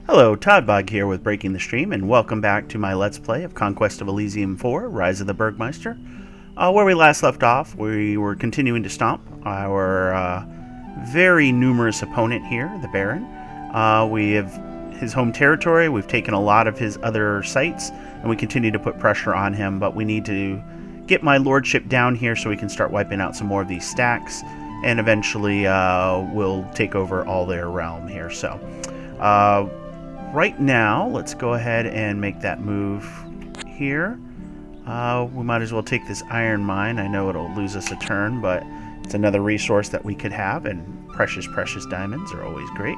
Hello, Toddbog here with Breaking the Stream, and welcome back to my Let's Play of Conquest of Elysium 4, Rise of the Burgmeister. Where we last left off, we were continuing to stomp our very numerous opponent here, the Baron. We have his home territory, we've taken a lot of his other sites, and we continue to put pressure on him, but we need to get my lordship down here so we can start wiping out some more of these stacks, and eventually we'll take over all their realm here. So, right now, let's go ahead and make that move here. We might as well take this iron mine. I know it'll lose us a turn, but it's another resource that we could have, and precious diamonds are always great.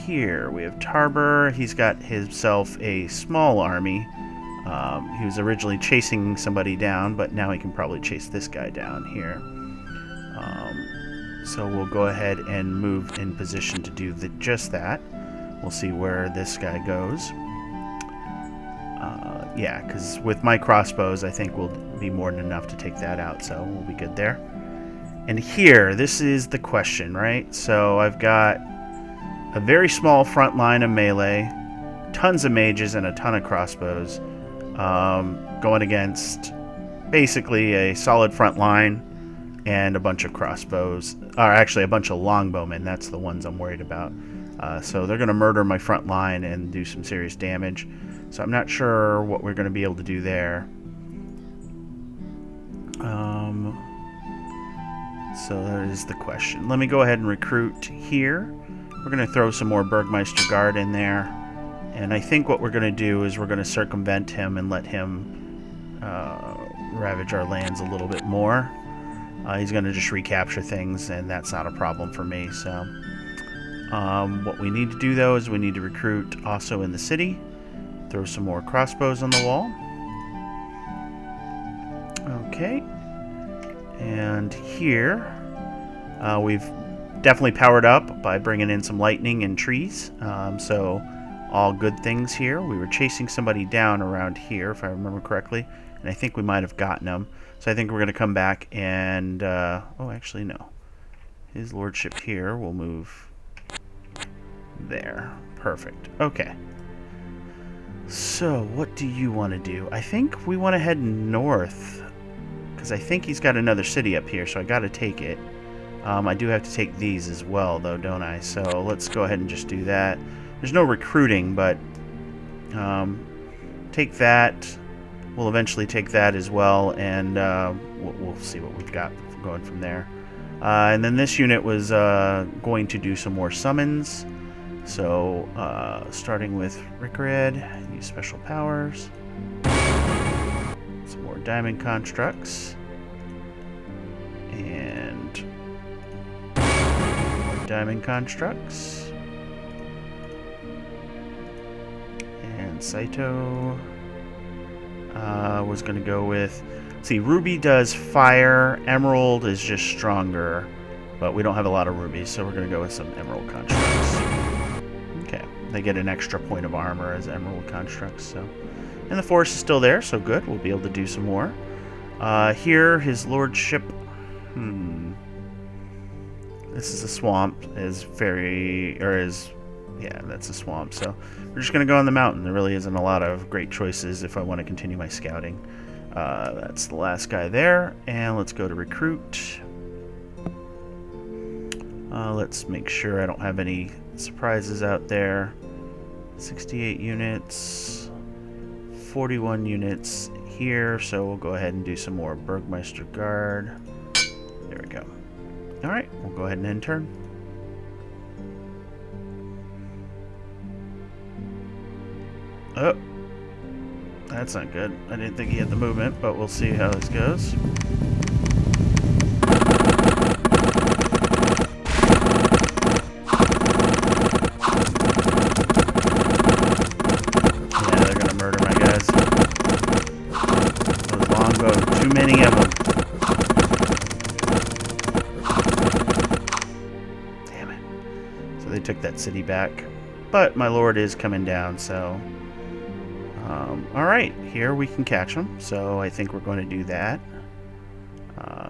Here we have Tarbur. He's got himself a small army. He was originally chasing somebody down, but now he can probably chase this guy down here. So we'll go ahead and move in position to do just that. We'll see where this guy goes. Yeah, because with my crossbows, I think we'll be more than enough to take that out, so we'll be good there. And here, this is the question, right? So I've got a very small front line of melee, tons of mages, and a ton of crossbows, going against basically a solid front line and a bunch of crossbows, or actually a bunch of longbowmen. That's the ones I'm worried about. So they're going to murder my front line and do some serious damage. So I'm not sure what we're going to be able to do there. So that is the question. Let me go ahead and recruit here. We're going to throw some more Burgmeister Guard in there. And I think what we're going to do is we're going to circumvent him and let him ravage our lands a little bit more. He's going to just recapture things, and that's not a problem for me. So what we need to do, though, is we need to recruit also in the city. Throw some more crossbows on the wall. Okay. And here, we've definitely powered up by bringing in some lightning and trees. So all good things here. We were chasing somebody down around here, if I remember correctly, and I think we might have gotten him. So I think we're going to come back and... oh, actually, no. His lordship here will move there. Perfect. Okay. So, what do you want to do? I think we want to head north, because I think he's got another city up here, so I got to take it. I do have to take these as well, though, don't I? So, let's go ahead and just do that. There's no recruiting, but take that. We'll eventually take that as well, and we'll see what we've got going from there. And then this unit was going to do some more summons. So, starting with Rickred, use special powers. Some more diamond constructs. And more diamond constructs. And Saito was going to go with... See, Ruby does fire. Emerald is just stronger. But we don't have a lot of rubies, so we're going to go with some emerald constructs. Okay, they get an extra point of armor as emerald constructs. So, and the forest is still there, so good. We'll be able to do some more. Here, his lordship. This is a swamp. Yeah, that's a swamp. So we're just gonna go on the mountain. There really isn't a lot of great choices if I want to continue my scouting. That's the last guy there, and let's go to recruit. Let's make sure I don't have any surprises out there. 68 units, 41 units here, so we'll go ahead and do some more Burgmeister Guard. There we go. Alright, we'll go ahead and end turn. Oh, that's not good. I didn't think he had the movement, but we'll see how this goes. Too many of them. Damn it. So they took that city back. But my lord is coming down, so... Alright, here we can catch him. So I think we're going to do that.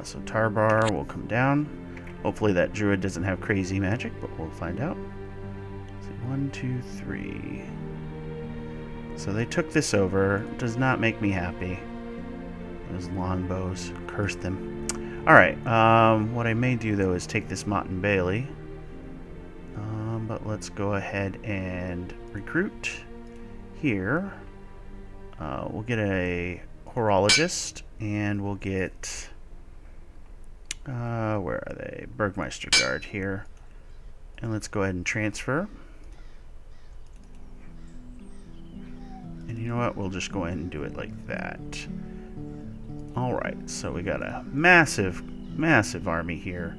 So Tarbar will come down. Hopefully that druid doesn't have crazy magic, but we'll find out. So 1, 2, 3. So they took this over. Does not make me happy. Those longbows. Curse them. Alright, what I may do though is take this Mott and Bailey. But let's go ahead and recruit here. We'll get a horologist, and we'll get, where are they? Burgmeister guard here. And let's go ahead and transfer. And you know what? We'll just go ahead and do it like that. Alright, so we got a massive, massive army here.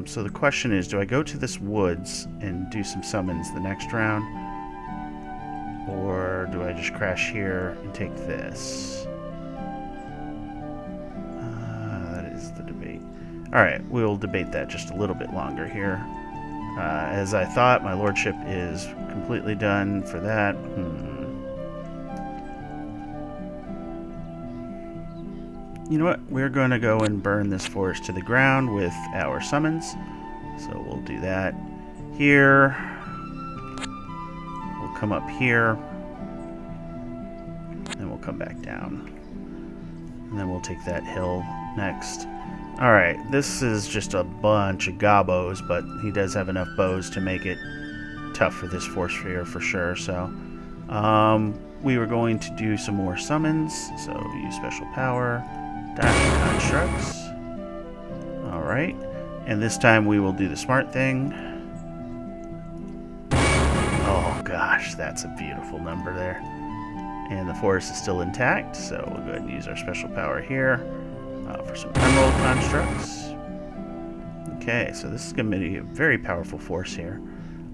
So the question is, do I go to this woods and do some summons the next round? Or do I just crash here and take this? That is the debate. Alright, we'll debate that just a little bit longer here. As I thought, my lordship is completely done for that. You know what? We're going to go and burn this forest to the ground with our summons. So we'll do that here. We'll come up here. And we'll come back down. And then we'll take that hill next. Alright, this is just a bunch of gobos, but he does have enough bows to make it tough for this force sphere for sure. So we were going to do some more summons. So use special power. Diamond constructs. Alright. And this time we will do the smart thing. Oh gosh, that's a beautiful number there. And the forest is still intact, so we'll go ahead and use our special power here for some emerald constructs. Okay, so this is going to be a very powerful force here.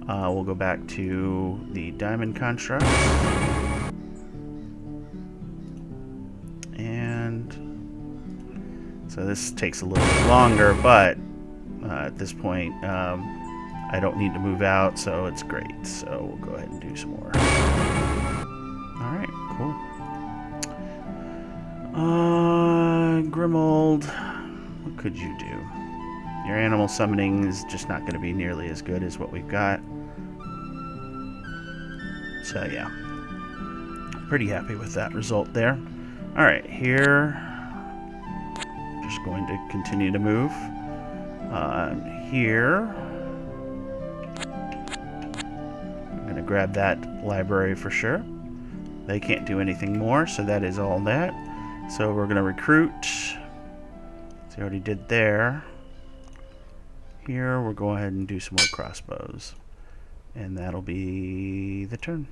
We'll go back to the diamond constructs. So this takes a little bit longer, but at this point, I don't need to move out, so it's great. So we'll go ahead and do some more. Alright, cool. Grimold, what could you do? Your animal summoning is just not going to be nearly as good as what we've got. So yeah, pretty happy with that result there. Alright, here... just going to continue to move. Here, I'm going to grab that library for sure. They can't do anything more, so that is all that. So we're going to recruit. So I already did there. Here, we'll go ahead and do some more crossbows. And that'll be the turn.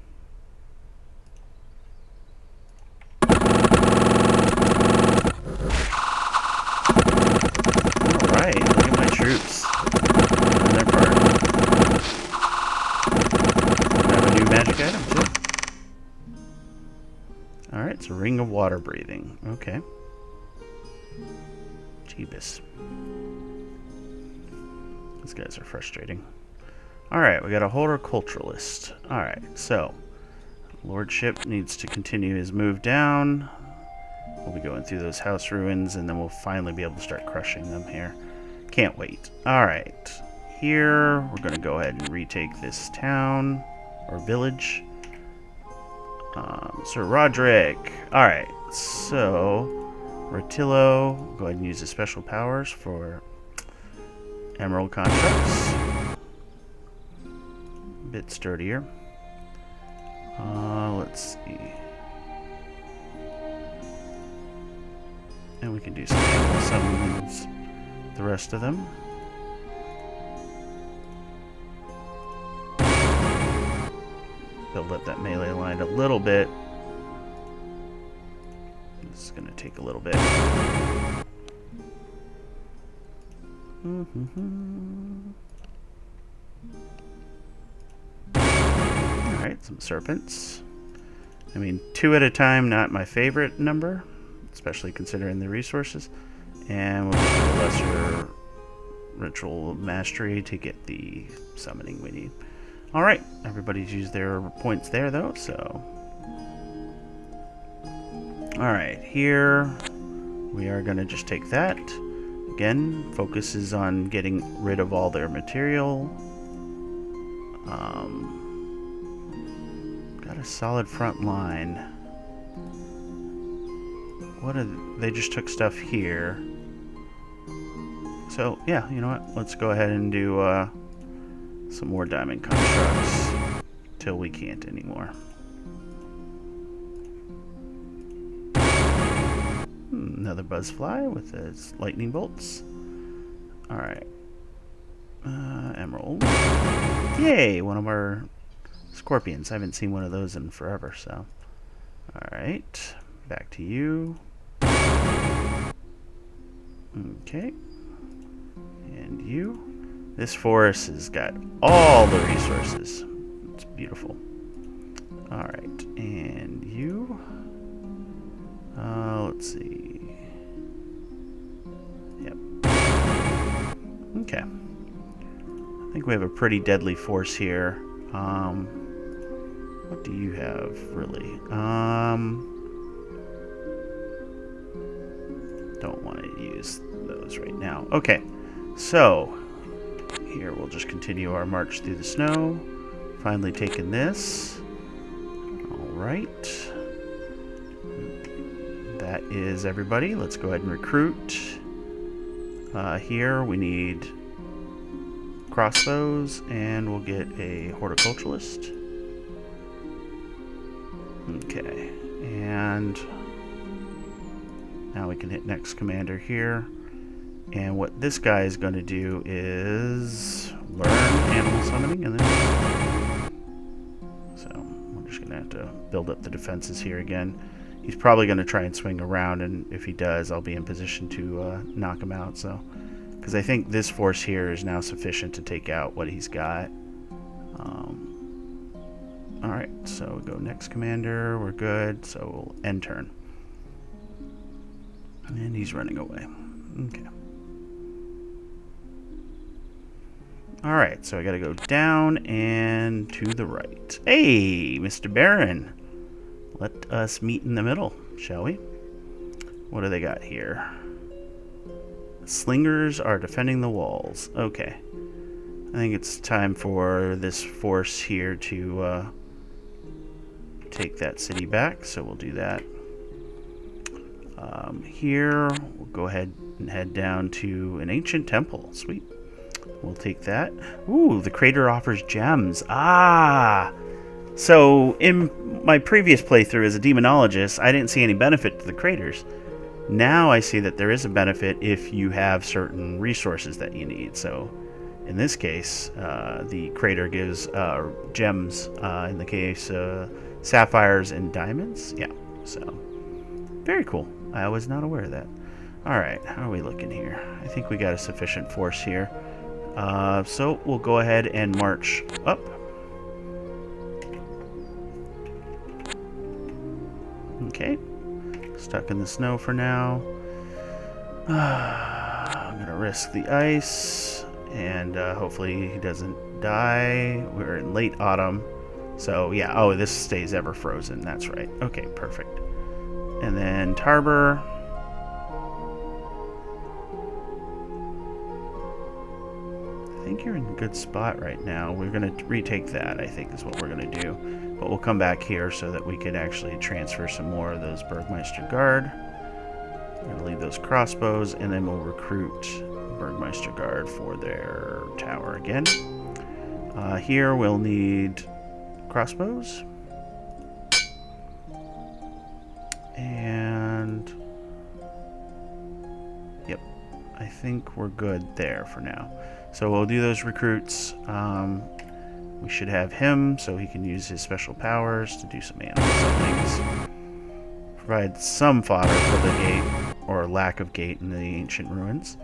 Look at my troops doing their part. I have a new magic item too. Alright, it's a ring of water breathing. Okay. Jeebus. These guys are frustrating. Alright, we got a horticulturalist. Alright, so lordship needs to continue his move down. We'll be going through those house ruins, and then we'll finally be able to start crushing them here. Can't wait. Alright. Here, we're going to go ahead and retake this town, or village. Sir Roderick. Alright, so Rotillo, go ahead and use the special powers for emerald constructs. A bit sturdier. Let's see. And we can do some animal summons, the rest of them. Build up that melee line a little bit. This is going to take a little bit. Alright, some serpents. I mean, 2 at a time, not my favorite number, especially considering the resources. And we'll just do a lesser ritual mastery to get the summoning we need. Alright, everybody's used their points there though, so. Alright, here we are going to just take that. Again, focuses on getting rid of all their material. A solid front line. What are they just took stuff here. So, yeah, you know what? Let's go ahead and do some more diamond constructs till we can't anymore. Another buzzfly with its lightning bolts. Alright. Emerald. Yay! One of our scorpions. I haven't seen one of those in forever, so. Alright. Back to you. Okay. And you. This forest has got all the resources. It's beautiful. Alright. And you. Let's see. Yep. Okay. I think we have a pretty deadly force here. What do you have, really? Don't want to use those right now. Okay. So, here we'll just continue our march through the snow. Finally taking this. Alright. That is everybody. Let's go ahead and recruit. Here we need crossbows, and we'll get a horticulturalist. Okay, and now we can hit next commander here. And what this guy is going to do is learn animal summoning, and then so we're just going to have to build up the defenses here again. He's probably going to try and swing around, and if he does, I'll be in position to knock him out. So, because I think this force here is now sufficient to take out what he's got. All right, so we go next commander. We're good. So we'll end turn, and he's running away. Okay. All right, so I got to go down and to the right. Hey, Mr. Baron. Let us meet in the middle, shall we? What do they got here? Slingers are defending the walls. Okay. I think it's time for this force here to take that city back, so we'll do that. Here, we'll go ahead and head down to an ancient temple. Sweet. We'll take that. Ooh, the crater offers gems. Ah! So, in my previous playthrough as a demonologist, I didn't see any benefit to the craters. Now I see that there is a benefit if you have certain resources that you need. So, in this case, the crater gives gems, in the case sapphires and diamonds. Yeah, so, very cool. I was not aware of that. Alright, how are we looking here? I think we got a sufficient force here. So, we'll go ahead and march up. Okay, stuck in the snow for now. I'm gonna risk the ice, and hopefully he doesn't die. We're in late autumn, so yeah. Oh, this stays ever frozen. That's right. Okay, perfect. And then Tarbur. I think you're in a good spot right now. We're gonna retake that, I think, is what we're gonna do. But we'll come back here so that we can actually transfer some more of those Burgmeister Guard. We're going to leave those crossbows, and then we'll recruit Burgmeister Guard for their tower again. Here we'll need crossbows. And yep, I think we're good there for now. So we'll do those recruits. We should have him, so he can use his special powers to do some animal summonings. Provide some fodder for the gate, or lack of gate in the ancient ruins.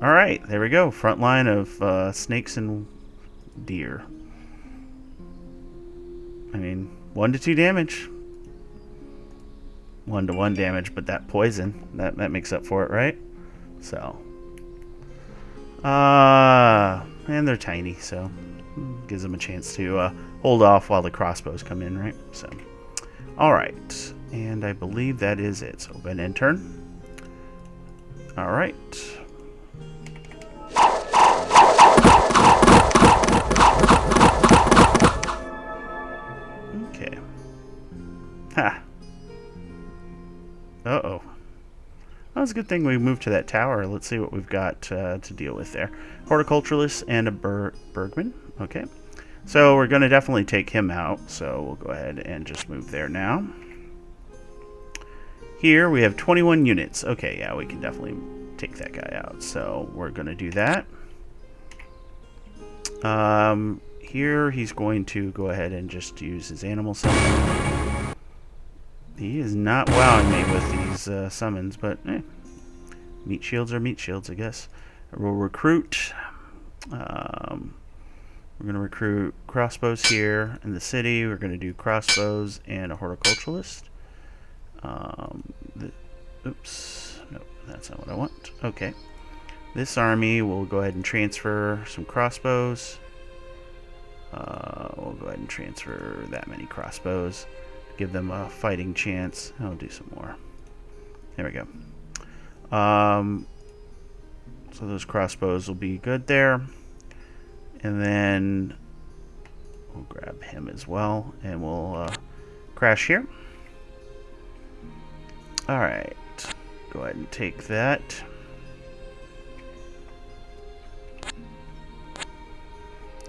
Alright, there we go. Front line of snakes and deer. I mean, 1 to 2 damage. 1 to 1 damage, but that poison, that makes up for it, right? So. And they're tiny, so gives them a chance to hold off while the crossbows come in, right? So, alright. And I believe that is it. So, go ahead and end turn. Alright. it's a good thing we moved to that tower. Let's see what we've got to deal with there. Horticulturalist and a Burgman. Okay. So we're going to definitely take him out. So we'll go ahead and just move there now. Here we have 21 units. Okay, yeah, we can definitely take that guy out. So we're going to do that. Here he's going to go ahead and just use his animal summon. He is not wowing me with these summons, but meat shields are meat shields, I guess. We'll recruit. We're going to recruit crossbows here in the city. We're going to do crossbows and a horticulturalist. Oops. No, that's not what I want. Okay. This army will go ahead and transfer some crossbows. We'll go ahead and transfer that many crossbows. Give them a fighting chance. I'll do some more. There we go. So those crossbows will be good there. And then we'll grab him as well. And we'll crash here. Alright. Go ahead and take that.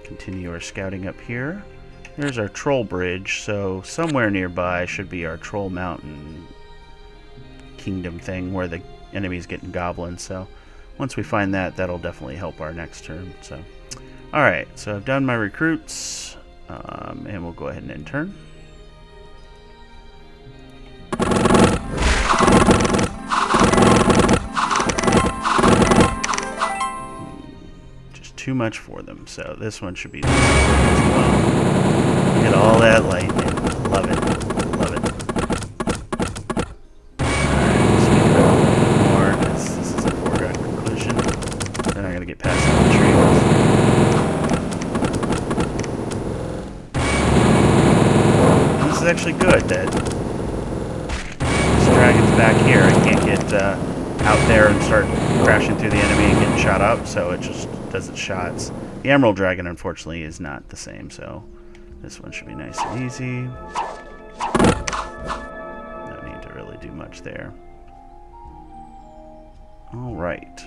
Continue our scouting up here. Here's our troll bridge, so somewhere nearby should be our troll mountain kingdom thing where the enemy's getting goblins. So once we find that, that'll definitely help our next turn. So, alright, so I've done my recruits, and we'll go ahead and end turn. Too much for them, so this one should be as well. Get all that lightning. Love it. Love it. Alright, speed it up a little more because this is a foregone conclusion. Then I gotta get past the trees. And this is actually good that this dragon's back here. I can't get out there and start crashing through the enemy and getting shot up, so it just does its shots. The Emerald Dragon, unfortunately, is not the same, so this one should be nice and easy. No need to really do much there. Alright.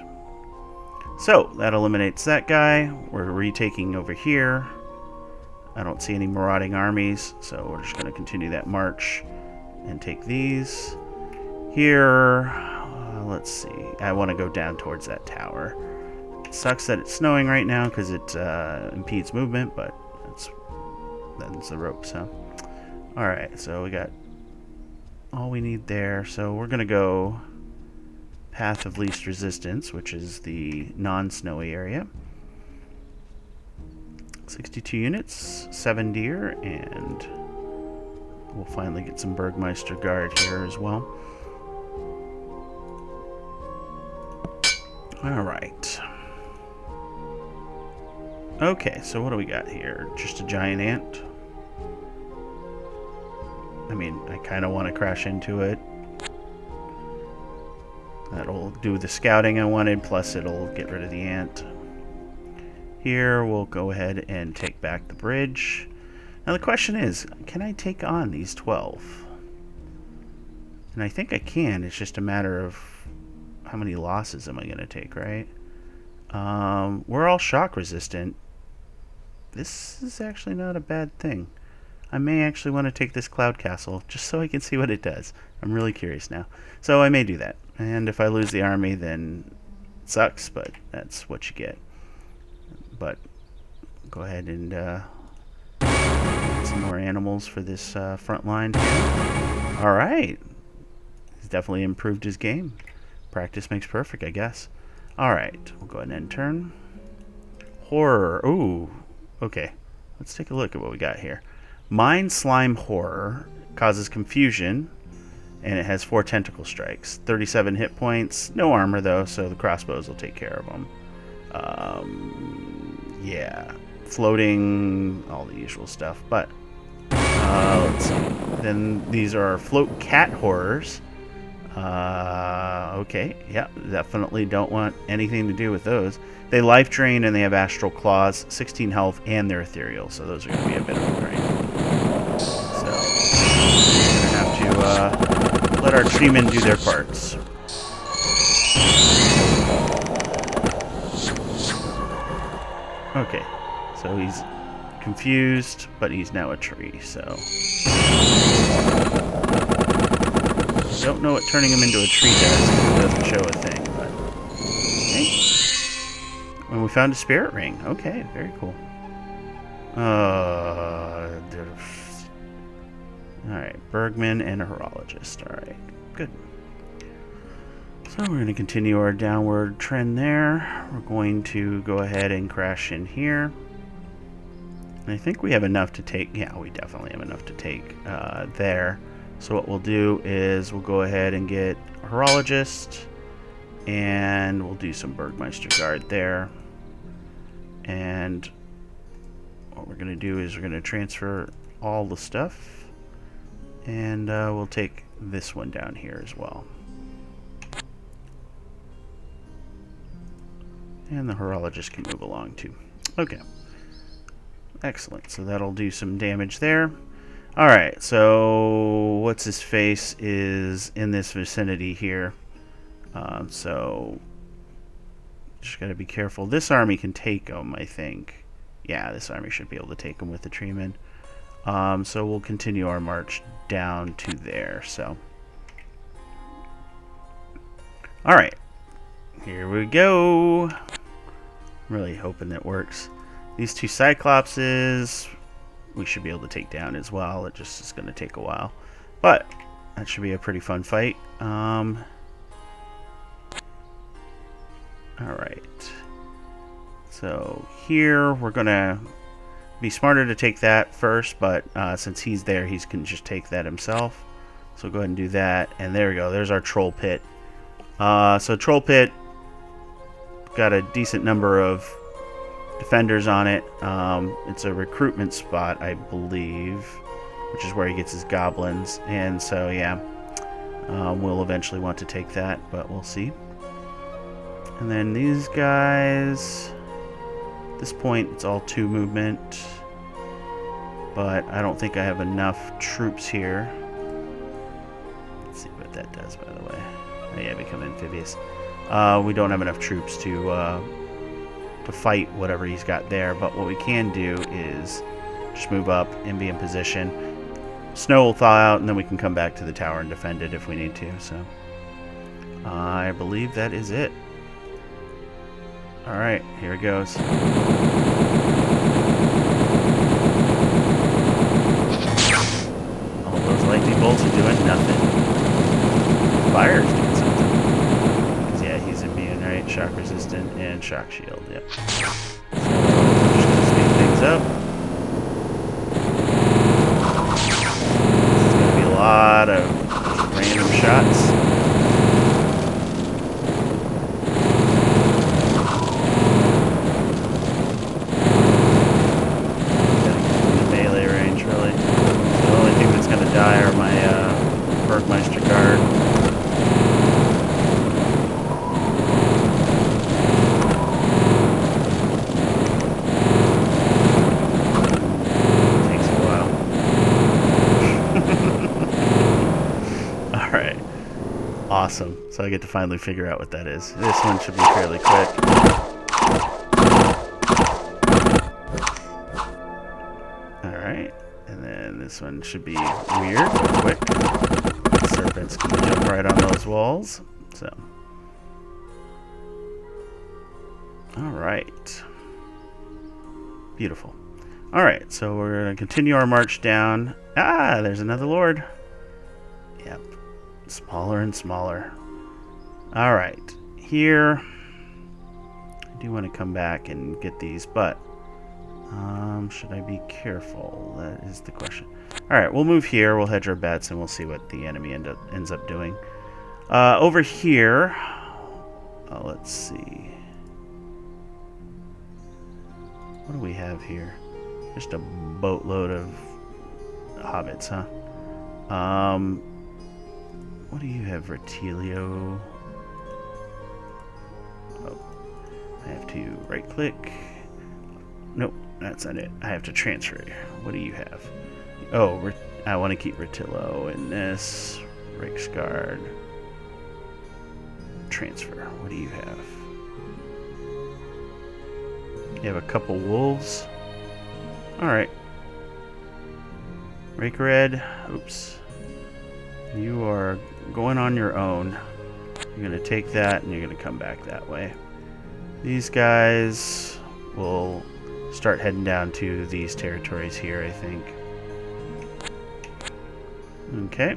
So, that eliminates that guy. We're retaking over here. I don't see any marauding armies, so we're just going to continue that march and take these. Here, let's see. I want to go down towards that tower. It sucks that it's snowing right now because it impedes movement, but that's the rope. So, all right. So we got all we need there. So we're gonna go path of least resistance, which is the non-snowy area. 62 units, 7 deer, and we'll finally get some Burgmeister guard here as well. All right. Okay, so what do we got here? Just a giant ant? I mean, I kind of want to crash into it. That'll do the scouting I wanted, plus it'll get rid of the ant. Here, we'll go ahead and take back the bridge. Now the question is, can I take on these 12? And I think I can, it's just a matter of how many losses am I going to take, right? We're all shock resistant. This is actually not a bad thing. I may actually want to take this cloud castle just so I can see what it does. I'm really curious now. So I may do that. And if I lose the army, then it sucks, but that's what you get. But go ahead and get some more animals for this front line here. All right. He's definitely improved his game. Practice makes perfect, I guess. All right. We'll go ahead and end turn. Horror. Ooh. Okay, let's take a look at what we got here. Mind Slime Horror causes confusion, and it has 4 tentacle strikes. 37 hit points. No armor, though, so the crossbows will take care of them. Yeah, floating, all the usual stuff. But, let's see. Then these are Float Cat Horrors. Okay, yeah, definitely don't want anything to do with those. They life drain and they have astral claws, 16 health, and they're ethereal, so those are going to be a bit of a drain. So, we're going to have to let our treemen do their parts. Okay, so he's confused, but he's now a tree, so... Don't know what turning him into a tree does, because it doesn't show a thing, but... Okay. And we found a spirit ring. Okay, very cool. Alright, Bergman and a horologist. Alright, good. So we're going to continue our downward trend there. We're going to go ahead and crash in here. And I think we have enough to take... Yeah, we definitely have enough to take there. So what we'll do is we'll go ahead and get a horologist. And we'll do some Burgmeister guard there. And what we're going to do is we're going to transfer all the stuff. And we'll take this one down here as well. And the horologist can move along too. Okay. Excellent. So that'll do some damage there. Alright, so what's his face is in this vicinity here. So just gotta be careful. This army can take him, I think. Yeah, this army should be able to take him with the treeman. So we'll continue our march down to there. So, alright, here we go. I'm really hoping that works. These two Cyclopses we should be able to take down as well. It just is going to take a while, but that should be a pretty fun fight. Alright, so here we're going to be smarter to take that first, but since he's there, he can just take that himself. So go ahead and do that, and there we go. There's our troll pit. So troll pit got a decent number of defenders on it. It's a recruitment spot, I believe, which is where he gets his goblins. And so, yeah, we'll eventually want to take that, but we'll see. And then these guys, at this point, it's all 2 movement, but I don't think I have enough troops here. Let's see what that does, by the way. Oh, yeah, become amphibious. We don't have enough troops to fight whatever he's got there, but what we can do is just move up and be in position. Snow will thaw out, and then we can come back to the tower and defend it if we need to. So I believe that is it. Alright, here it goes. All those lightning bolts are doing nothing. Fire's doing something. Because, yeah, he's immune, right? Shock resistant and shock shield, yep. So, we're just going to speed things up. This is going to be a lot of random shots. Burgmeister guard. Takes a while. Alright. Awesome. So I get to finally figure out what that is. This one should be fairly quick. Alright. And then this one should be weird, but quick. Serpents can jump right on those walls. So, alright. Beautiful. Alright, so we're going to continue our march down. Ah, there's another lord. Yep. Smaller and smaller. Alright. Here, I do want to come back and get these, but should I be careful? That is the question. Alright, we'll move here, we'll hedge our bets, and we'll see what the enemy ends up doing. Over here, let's see. What do we have here? Just a boatload of hobbits, huh? What do you have, Retilio? Oh, I have to right-click. Nope, that's not it. I have to transfer it. What do you have? Oh, I want to keep Retillo in this. Riksgard. transfer. What do you have? You have a couple wolves. Alright. Rake Red. Oops. You are going on your own. You're going to take that and you're going to come back that way. These guys will start heading down to these territories here, I think. Okay.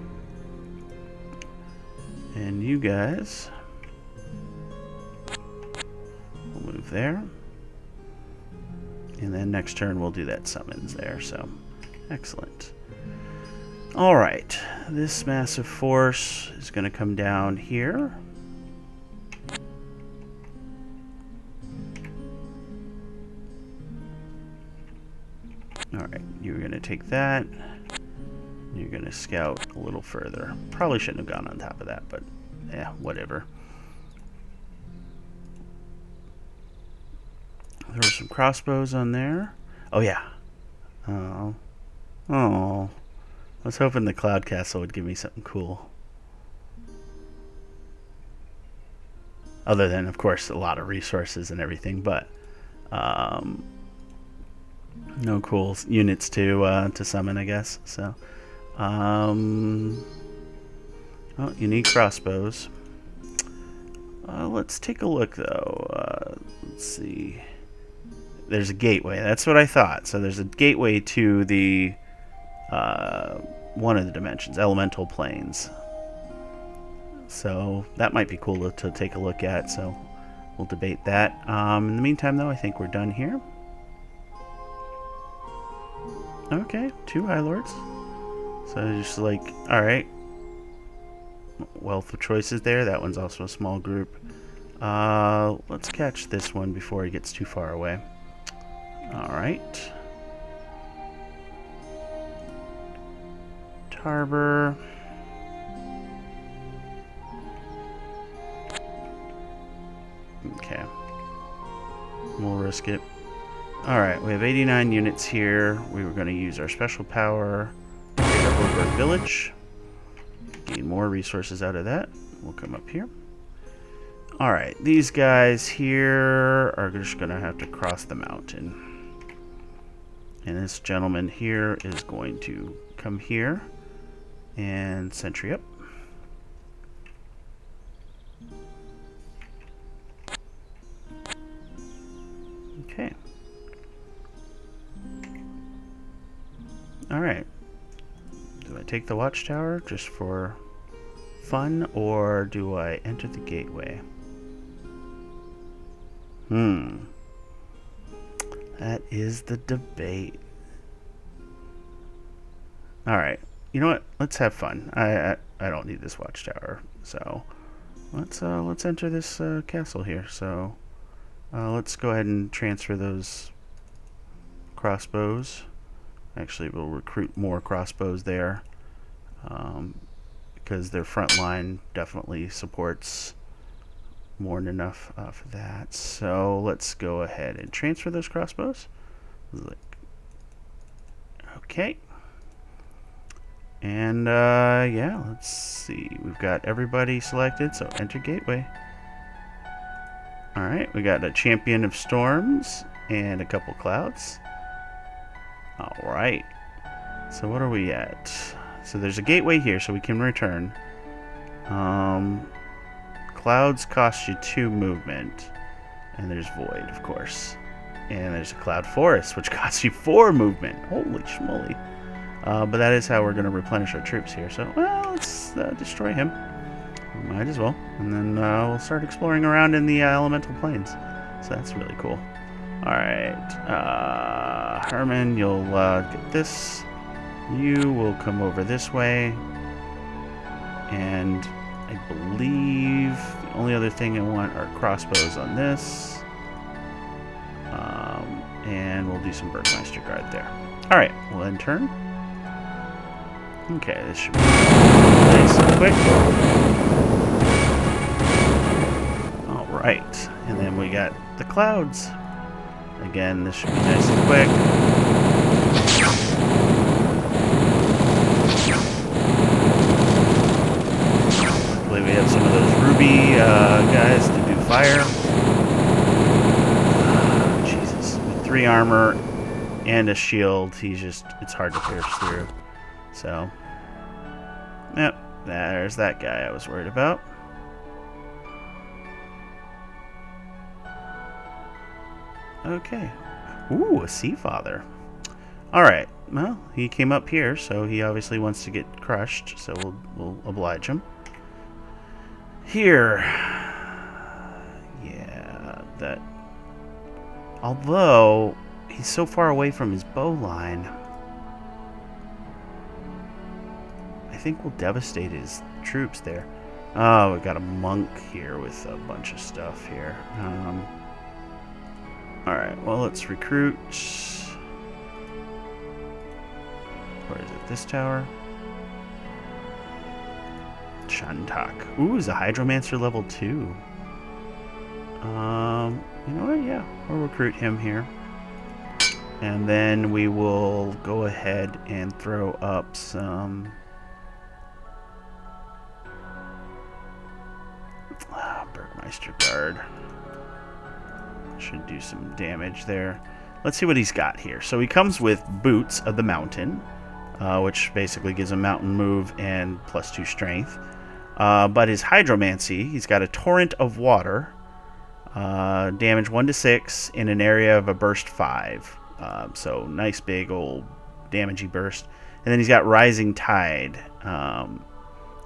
And you guys will move there. And then next turn we'll do that summons there, so excellent. Alright, this massive force is going to come down here. Alright, you're going to take that. You're going to scout a little further. Probably shouldn't have gone on top of that, but yeah, whatever. There were some crossbows on there. Oh, yeah. Oh. Oh. I was hoping the Cloud Castle would give me something cool. Other than, of course, a lot of resources and everything, but no cool units to summon, I guess. So, oh, unique crossbows. Let's take a look, though. Let's see. There's a gateway. That's what I thought. So there's a gateway to the one of the dimensions, elemental planes. So that might be cool to take a look at. So we'll debate that. In the meantime, though, I think we're done here. Okay, 2 High Lords. So just like, all right. Wealth of choices there. That one's also a small group. Let's catch this one before he gets too far away. Alright. Tarbur. Okay. We'll risk it. Alright, we have 89 units here. We were going to use our special power to get our Burgmeister village. Gain more resources out of that. We'll come up here. Alright, these guys here are just going to have to cross the mountain. And this gentleman here is going to come here and sentry up. Okay. Alright. Do I take the watchtower just for fun, or do I enter the gateway? That is the debate. Alright. You know what? Let's have fun. I don't need this watchtower. So let's enter this castle here. So let's go ahead and transfer those crossbows. Actually, we'll recruit more crossbows there. Because their front line definitely supports more than enough for that. So let's go ahead and transfer those crossbows. Okay. And yeah, let's see. We've got everybody selected, so enter gateway. Alright, we got a champion of storms and a couple clouds. Alright. So what are we at? So there's a gateway here, so we can return. Clouds cost you 2 movement. And there's void, of course. And there's a cloud forest, which costs you 4 movement. Holy schmoly. But that is how we're going to replenish our troops here. So, well, let's destroy him. Might as well. And then we'll start exploring around in the elemental plains. So that's really cool. Alright. Herman, you'll get this. You will come over this way. And I believe the only other thing I want are crossbows on this. And we'll do some Burgmeister guard there. Alright, we'll end turn. Okay, this should be nice and quick. Alright, and then we got the clouds. Again, this should be nice and quick. Hopefully we have some of those ruby armor and a shield, it's hard to pierce through. So, yep, there's that guy I was worried about. Okay. Ooh, a Sea Father. Alright, well, he came up here, so he obviously wants to get crushed, so we'll oblige him. Here. Yeah, that... Although, he's so far away from his bow line, I think we'll devastate his troops there. Oh, we got a monk here with a bunch of stuff here. Alright, well, let's recruit. Where is it? This tower? Shantak. Ooh, is a Hydromancer level 2. You know what? Yeah, we'll recruit him here. And then we will go ahead and throw up some... Burgmeister Guard. Should do some damage there. Let's see what he's got here. So he comes with Boots of the Mountain, which basically gives him mountain move and +2 strength. But his Hydromancy, he's got a Torrent of Water, damage 1 to 6 in an area of a burst 5. So nice big old damagey burst. And then he's got Rising Tide,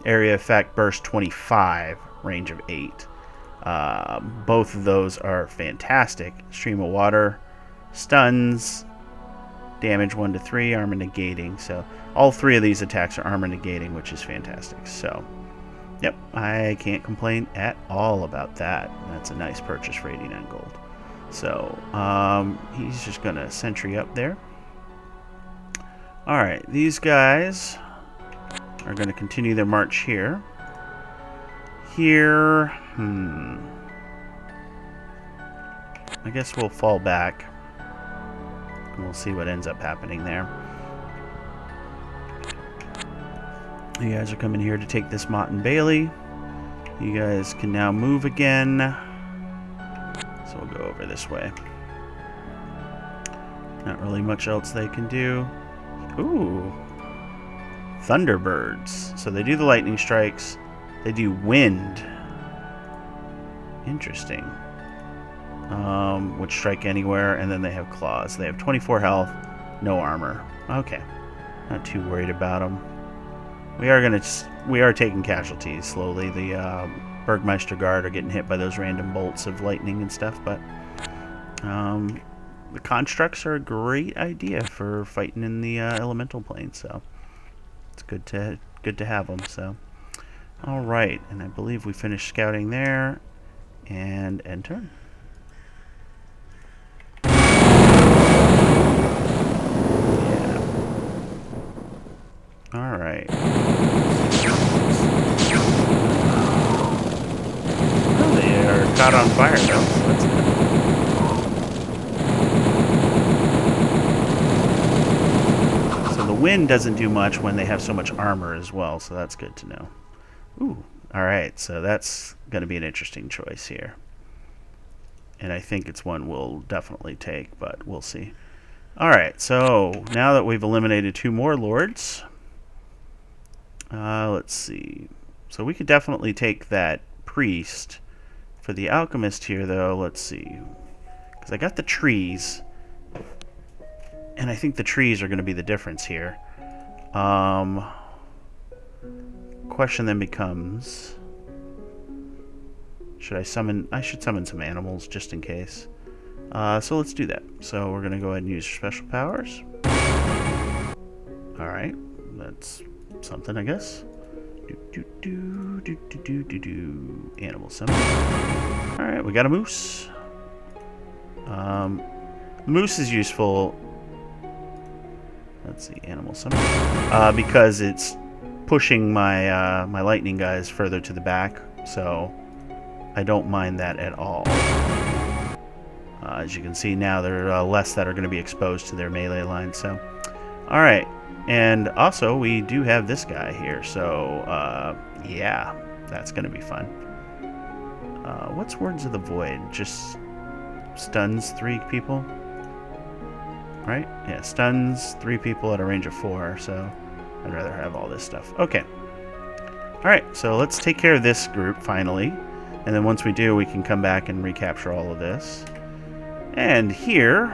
area effect burst 25, range of 8. Both of those are fantastic. Stream of Water, stuns, damage 1 to 3, armor negating. So all 3 of these attacks are armor negating, which is fantastic. So, yep, I can't complain at all about that. That's a nice purchase for 89 gold. So, he's just going to sentry up there. Alright, these guys are going to continue their march here. Here, I guess we'll fall back. And we'll see what ends up happening there. You guys are coming here to take this Mott and Bailey. You guys can now move again. So we'll go over this way. Not really much else they can do. Ooh. Thunderbirds. So they do the lightning strikes. They do wind. Interesting. Which strike anywhere, and then they have claws. They have 24 health, no armor. Okay. Not too worried about them. We are taking casualties slowly. The Burgmeister Guard are getting hit by those random bolts of lightning and stuff, but the constructs are a great idea for fighting in the elemental plane, so it's good to have them. So, all right, and I believe we finished scouting there, and end turn. Yeah. All right. Oh, they are caught on fire though, so that's good. Wind doesn't do much when they have so much armor as well, so that's good to know. Ooh, alright, so that's going to be an interesting choice here. And I think it's one we'll definitely take, but we'll see. Alright, so now that we've eliminated 2 more lords, let's see. So we could definitely take that priest. For the alchemist here, though, let's see. Because I got the trees. And I think the trees are going to be the difference here. Question then becomes, should I summon? I should summon some animals just in case. So let's do that. So we're going to go ahead and use special powers. Alright, that's something, I guess. Animal summon. Alright, we got a moose. Moose is useful. Let's see, animal summon. Because it's pushing my my lightning guys further to the back, so I don't mind that at all. As you can see now, there are less that are going to be exposed to their melee line. So, all right, and also we do have this guy here. So, yeah, that's going to be fun. What's Words of the Void? Just stuns 3 people. right? Yeah, stuns 3 people at a range of 4, so I'd rather have all this stuff. Okay. Alright, so let's take care of this group, finally. And then once we do, we can come back and recapture all of this. And here,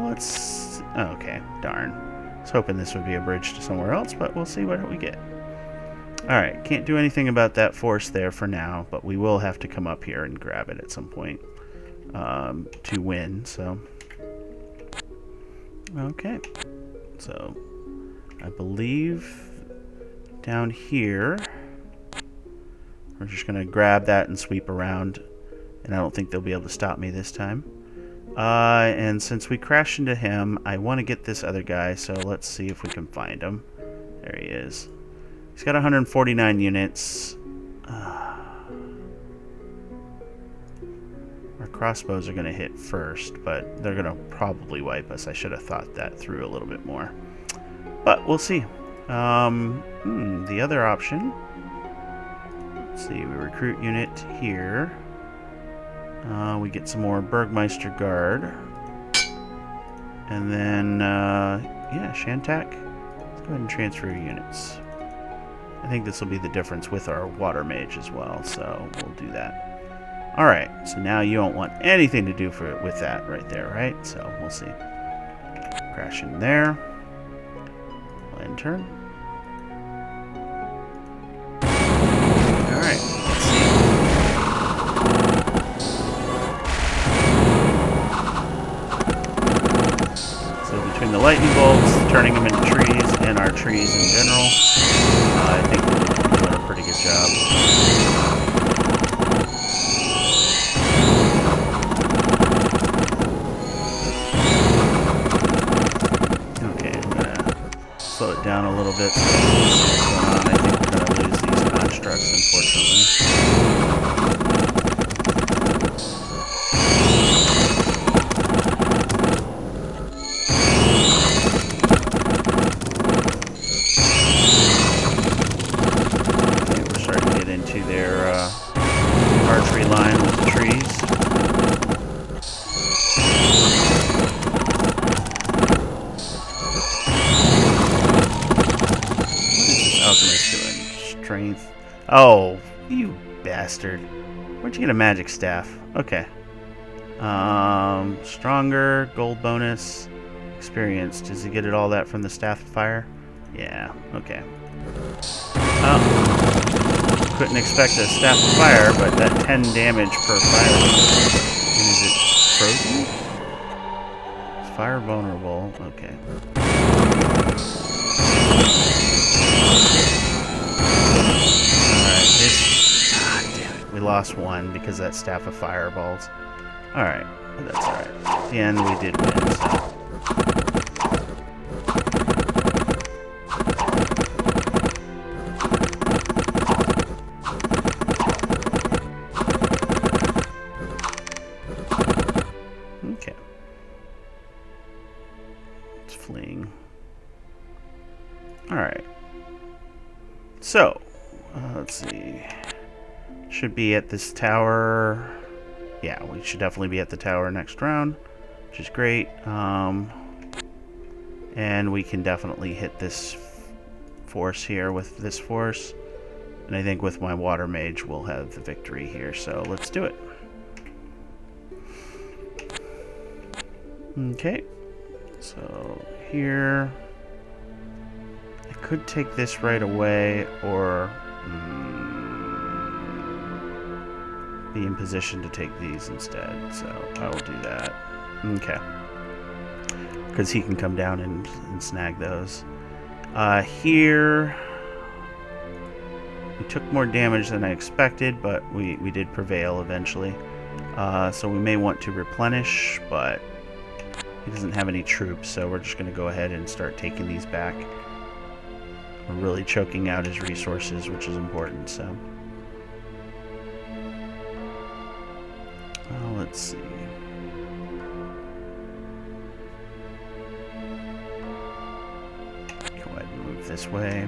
let's... okay, darn. I was hoping this would be a bridge to somewhere else, but we'll see what we get. Alright, can't do anything about that force there for now, but we will have to come up here and grab it at some point to win, so... Okay. So, I believe down here... we're just going to grab that and sweep around, and I don't think they'll be able to stop me this time. And since we crashed into him, I want to get this other guy, so let's see if we can find him. There he is. He's got 149 units. Our crossbows are going to hit first, but they're going to probably wipe us. I should have thought that through a little bit more. But we'll see. The other option... let's see, we recruit unit here. We get some more Burgmeister Guard. And then, yeah, Shantak. Let's go ahead and transfer units. I think this will be the difference with our Water Mage as well, so we'll do that. Alright, so now you don't want anything to do with that right there, right? So, we'll see. Crash in there. We'll end turn. Alright, let's see. So between the lightning bolts, turning them into trees, and our trees in general, I think we're doing a pretty good job. Okay, I'm gonna slow it down a little bit so we can see what's going on. I think we're gonna lose these constructs, unfortunately. Okay, we're starting to get into their archery line with the trees. What is this alchemist doing? Strength. Oh, you bastard. Where'd you get a magic staff? Okay. Stronger, gold bonus, experience. Does he get it all that from the staff of fire? Yeah, okay. Couldn't expect a staff of fire, but that 10 damage per fire. And is it frozen? Is fire vulnerable? Okay. Alright, damn it. We lost one because that staff of fireballs. Alright, but that's alright. At the end, we did win, so. Okay. It's fleeing. Alright. So, let's see. Should be at this tower. Yeah, we should definitely be at the tower next round, which is great. And we can definitely hit this force here with this force. And I think with my Water Mage, we'll have the victory here. So let's do it. Okay. So here... I could take this right away, or... be in position to take these instead, so I will do that. Okay. Because he can come down and snag those. Here... we took more damage than I expected, but we did prevail eventually. So we may want to replenish, but he doesn't have any troops, so we're just going to go ahead and start taking these back. We're really choking out his resources, which is important, so... let's see. Go ahead and move this way.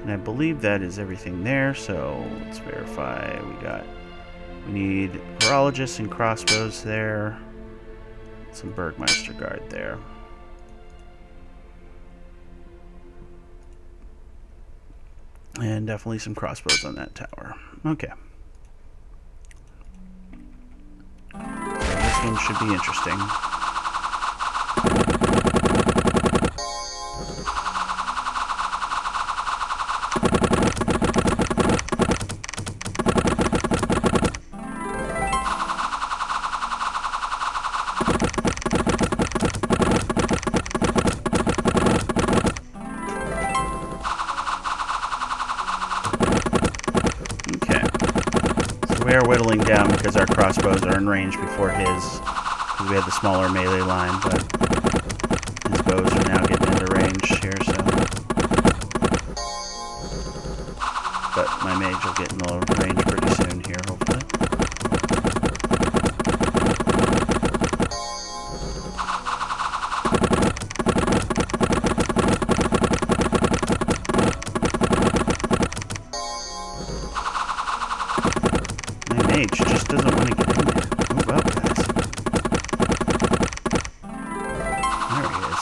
And I believe that is everything there, so let's verify. We need horologists and crossbows there. Some Burgmeister Guard there. And definitely some crossbows on that tower. Okay. So this one should be interesting. We are whittling down because our crossbows are in range before his, because we had the smaller melee line, but his bows are now getting into range here, so. But my mage will get in the range pretty soon here, hopefully. Mage just doesn't want to get in there. Move up, guys. There he is.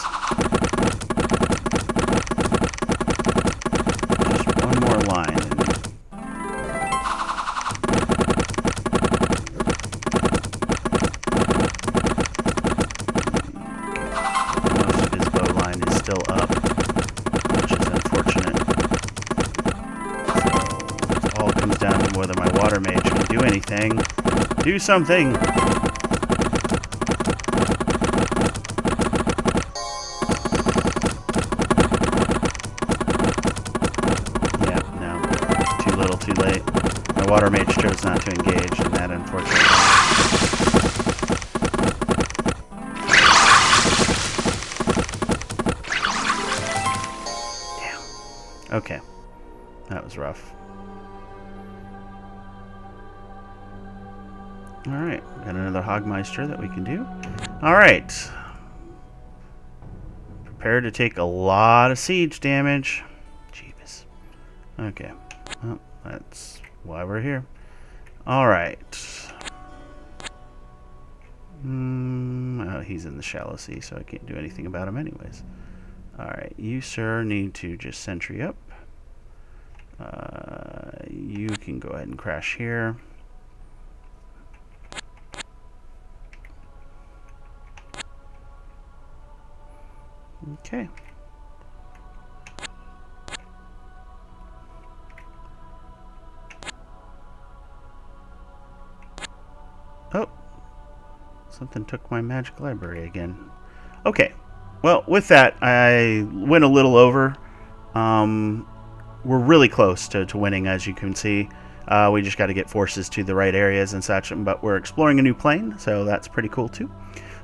Just one more line. Most of his bow line is still up, which is unfortunate. So it all comes down to whether my water mage can do anything. Do something! Yeah, no. Too little, too late. My water mage chose not to engage, and that unfortunately. Damn. Okay. That was rough. Alright, got another Burgmeister that we can do. Alright. Prepare to take a lot of siege damage. Jeebus. Okay. Well, that's why we're here. Alright. Oh, he's in the shallow sea, so I can't do anything about him anyways. Alright, you, sir, need to just sentry up. You can go ahead and crash here. Okay. Oh. Something took my magic library again. Okay. Well, with that, I went a little over. We're really close to winning, as you can see. We just got to get forces to the right areas and such, but we're exploring a new plane, so that's pretty cool too.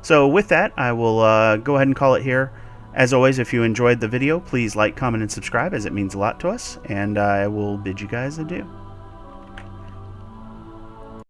So with that, I will go ahead and call it here. As always, if you enjoyed the video, please like, comment, and subscribe, as it means a lot to us, and I will bid you guys adieu.